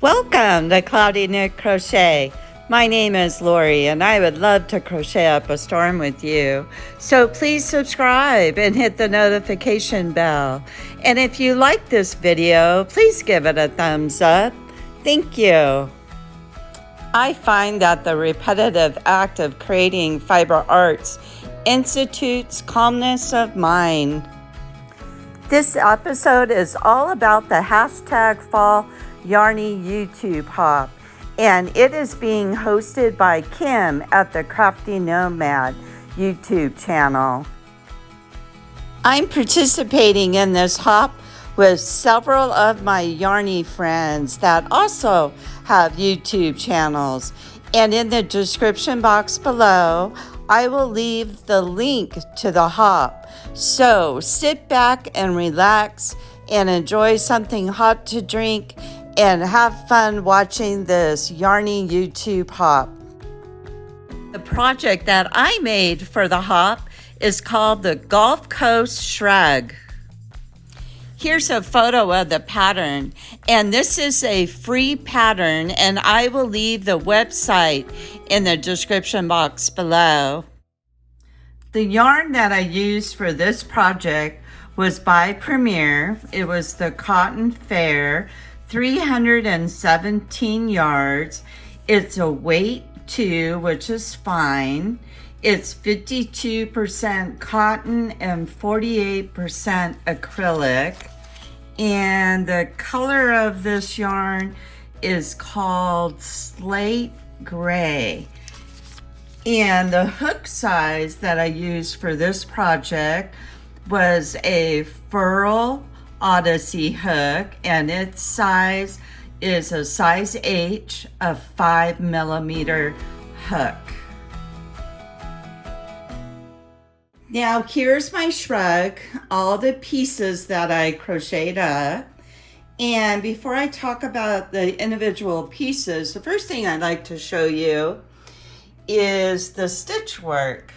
Welcome to Cloudy Nook Crochet. My name is Lori and I would love to crochet up a storm with you. So please subscribe and hit the notification bell. And if you like this video, please give it a thumbs up. Thank you. I find that the repetitive act of creating fiber arts institutes calmness of mind. This episode is all about the hashtag Fall Yarny YouTube hop, and it is being hosted by Kim at the Crafty Nomad YouTube channel. I'm participating in this hop with several of my yarny friends that also have YouTube channels, and in the description box below I will leave the link to the hop. So sit back and relax and enjoy something hot to drink and have fun watching this yarny YouTube hop. The project that I made for the hop is called the Gulf Coast Shrug. Here's a photo of the pattern, and this is a free pattern, and I will leave the website in the description box below. The yarn that I used for this project was by Premier. It was the Cotton Fair 317 yards. It's a weight 2, which is fine. It's 52% cotton and 48% acrylic. And the color of this yarn is called Slate Gray. And the hook size that I used for this project was a Furl Odyssey hook, and its size is a size H, a 5mm hook. Now here's my shrug, all the pieces that I crocheted up. And before I talk about the individual pieces, the first thing I'd like to show you is the stitch work.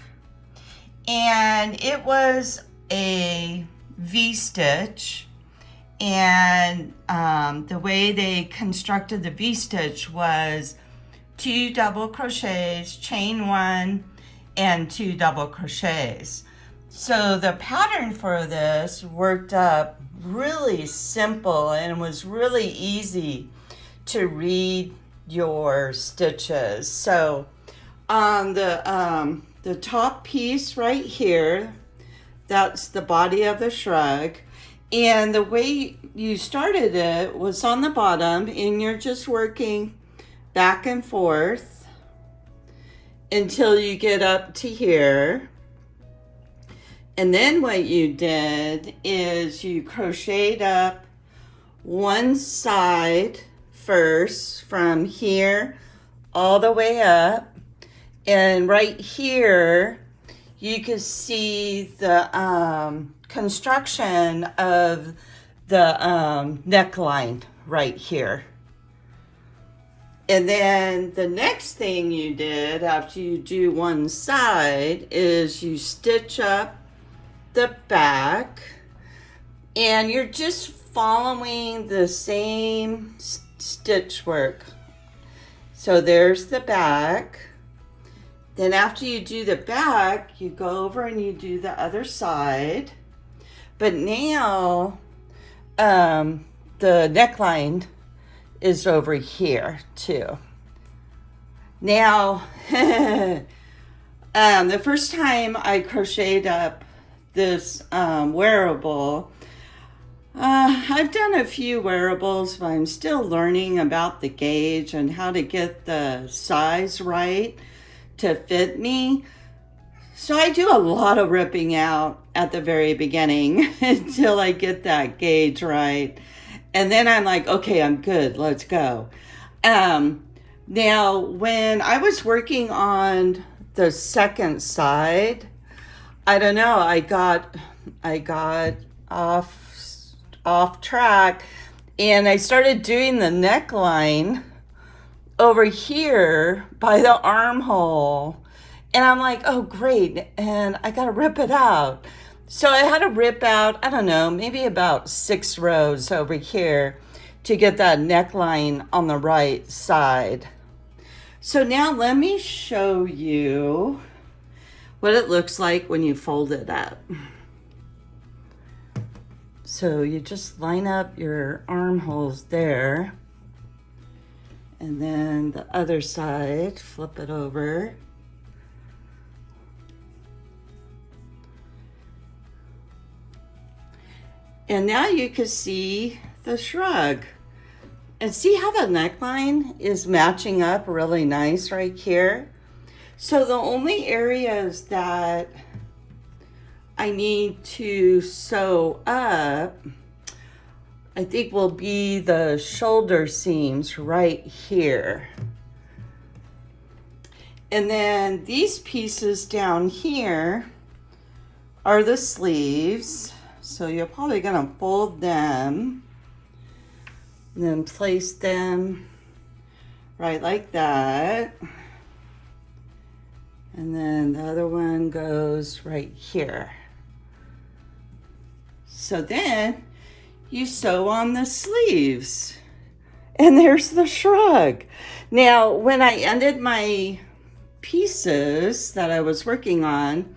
And it was a V-stitch, and the way they constructed the V-stitch was 2 double crochets, chain 1, and 2 double crochets. So the pattern for this worked up really simple and was really easy to read your stitches. So on the top piece right here, that's the body of the shrug. And the way you started it was on the bottom, and you're just working back and forth until you get up to here. And then what you did is you crocheted up one side first from here all the way up. And right here, you can see the construction of the neckline right here. And then the next thing you did after you do one side is you stitch up the back, and you're just following the same stitch work. So there's the back. Then after you do the back, you go over and you do the other side. But now the neckline is over here too. Now, the first time I crocheted up this wearable, I've done a few wearables, but I'm still learning about the gauge and how to get the size right to fit me. So I do a lot of ripping out at the very beginning until I get that gauge right. And then I'm like, okay, I'm good, let's go. Now, when I was working on the second side, I don't know, I got off track, and I started doing the neckline over here by the armhole, and I'm like, oh great, and I gotta rip it out. So I had to rip out, I don't know, maybe about 6 rows over here to get that neckline on the right side. So now let me show you what it looks like when you fold it up. So you just line up your armholes there, and then the other side, flip it over. And now you can see the shrug. And see how the neckline is matching up really nice right here? So the only areas that I need to sew up, I think, will be the shoulder seams right here. And then these pieces down here are the sleeves. So you're probably gonna fold them and then place them right like that. And then the other one goes right here. So then you sew on the sleeves. And there's the shrug. Now, when I ended my pieces that I was working on,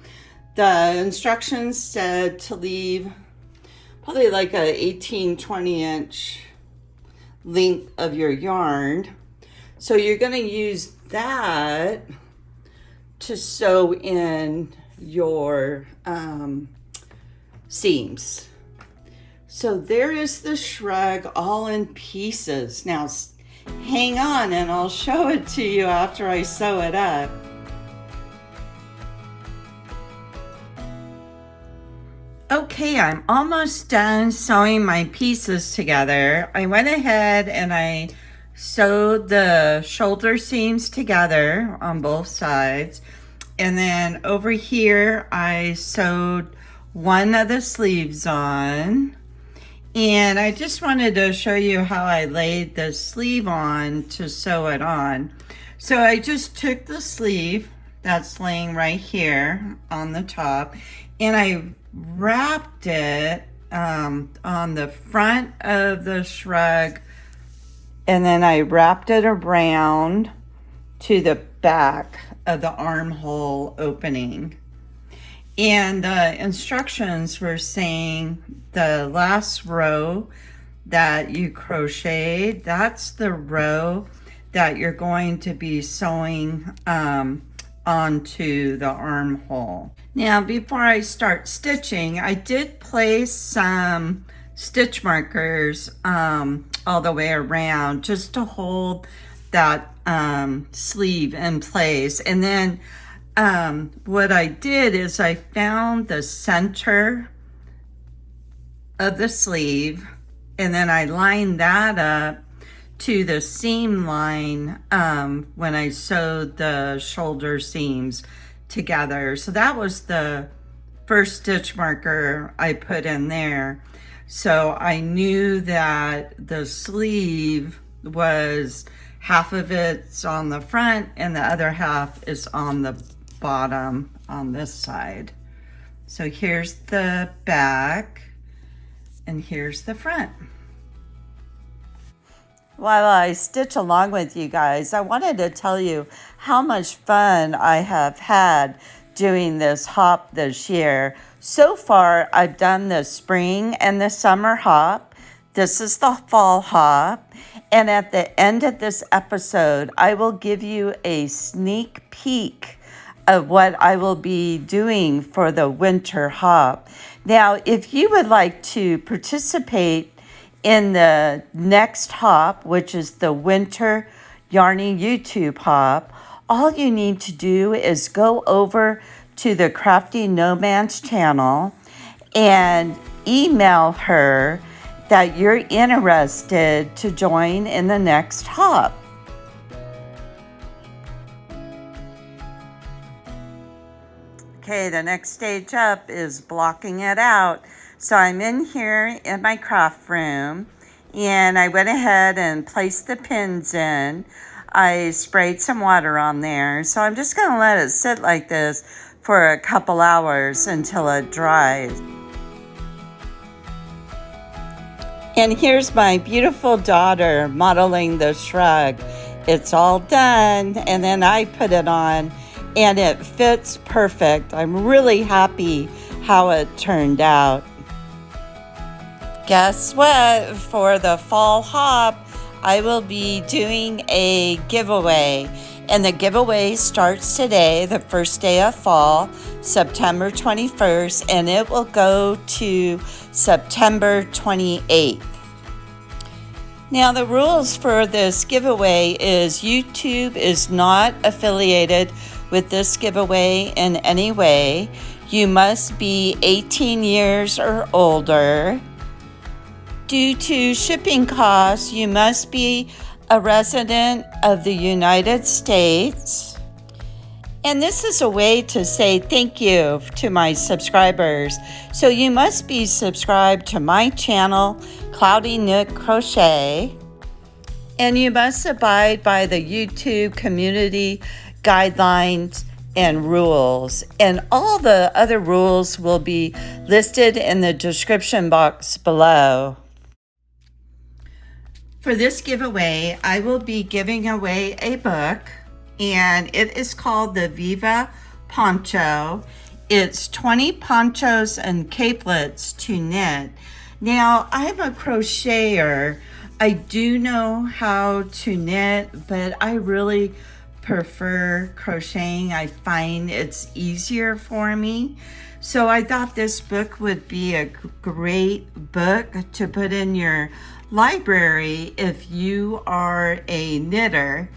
the instructions said to leave probably like a 18-20 inch length of your yarn. So you're going to use that to sew in your seams. So there is the shrug all in pieces. Now hang on and I'll show it to you after I sew it up. Okay, I'm almost done sewing my pieces together. I went ahead and I sewed the shoulder seams together on both sides. And then over here, I sewed one of the sleeves on. And I just wanted to show you how I laid the sleeve on to sew it on. So I just took the sleeve that's laying right here on the top, and I wrapped it on the front of the shrug, and then I wrapped it around to the back of the armhole opening. And the instructions were saying the last row that you crocheted, that's the row that you're going to be sewing onto the armhole. Now, before I start stitching, I did place some stitch markers all the way around just to hold that sleeve in place. And then what I did is I found the center of the sleeve, and then I lined that up to the seam line when I sewed the shoulder seams together. So that was the first stitch marker I put in there. So I knew that the sleeve was half of it's on the front and the other half is on the bottom on this side. So here's the back and here's the front. While I stitch along with you guys, I wanted to tell you how much fun I have had doing this hop this year. So far, I've done the spring and the summer hop. This is the fall hop. And at the end of this episode, I will give you a sneak peek of what I will be doing for the winter hop. Now, if you would like to participate in the next hop, which is the winter yarning YouTube hop, all you need to do is go over to the Crafty Nomad's channel and email her that you're interested to join in the next hop. Okay, the next stage up is blocking it out. So I'm in here in my craft room, and I went ahead and placed the pins in. I sprayed some water on there. So I'm just gonna let it sit like this for a couple hours until it dries. And here's my beautiful daughter modeling the Shrug. It's all done, and then I put it on, and it fits perfect. I'm really happy how it turned out. Guess what? For the fall hop, I will be doing a giveaway. And the giveaway starts today, the first day of fall, September 21st, and it will go to September 28th. Now, the rules for this giveaway is YouTube is not affiliated with this giveaway in any way. You must be 18 years or older. Due to shipping costs, you must be a resident of the United States. And this is a way to say thank you to my subscribers. So you must be subscribed to my channel, Cloudy Nook Crochet. And you must abide by the YouTube community guidelines and rules. And all the other rules will be listed in the description box below. For this giveaway, I will be giving away a book, and it is called the Viva Poncho. It's 20 ponchos and capelets to knit. Now, I'm a crocheter. I do know how to knit, but I really prefer crocheting. I find it's easier for me. So I thought this book would be a great book to put in your library if you are a knitter.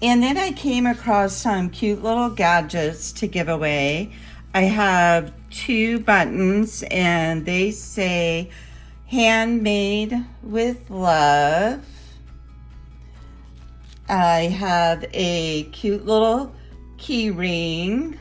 And then I came across some cute little gadgets to give away. I have 2 buttons, and they say handmade with love. I have a cute little key ring.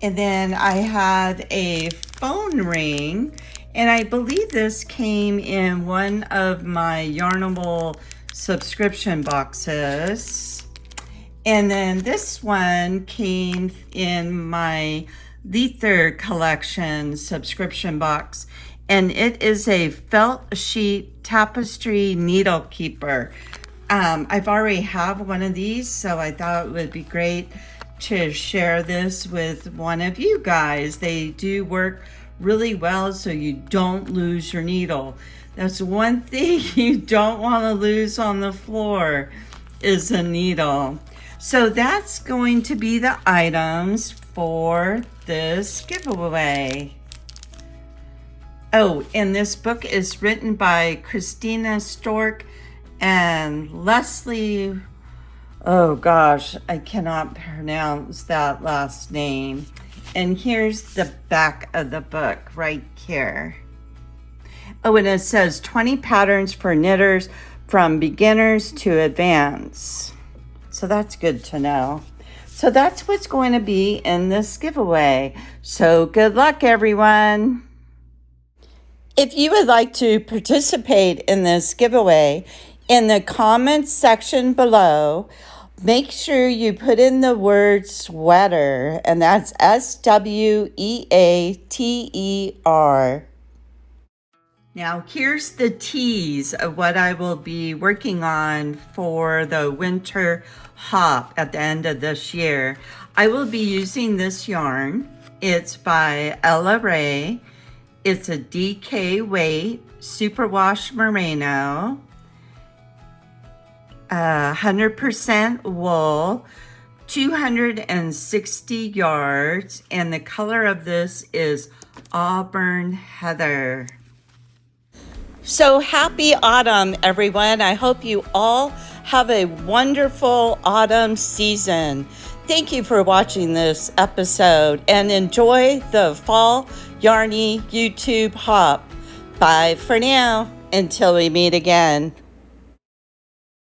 And then I have a phone ring. And I believe this came in one of my Yarnable subscription boxes. And then this one came in my Lether collection subscription box. And it is a felt sheet tapestry needle keeper. I've already have one of these, so I thought it would be great to share this with one of you guys. They do work really well, so you don't lose your needle. That's one thing you don't want to lose on the floor is a needle. So that's going to be the items for this giveaway. Oh, and this book is written by Christina Stork and Leslie. Oh gosh, I cannot pronounce that last name. And here's the back of the book right here. Oh, and it says 20 patterns for knitters from beginners to advanced. So that's good to know. So that's what's going to be in this giveaway. So good luck, everyone. If you would like to participate in this giveaway, in the comments section below, make sure you put in the word sweater, and that's SWEATER. Now here's the tease of what I will be working on for the winter hop at the end of this year. I will be using this yarn. It's by Ella Rae. It's a DK weight superwash merino. 100% wool, 260 yards, and the color of this is auburn heather. So happy autumn, everyone. I hope you all have a wonderful autumn season. Thank you for watching this episode, and enjoy the fall Yarny YouTube hop. Bye for now, until we meet again.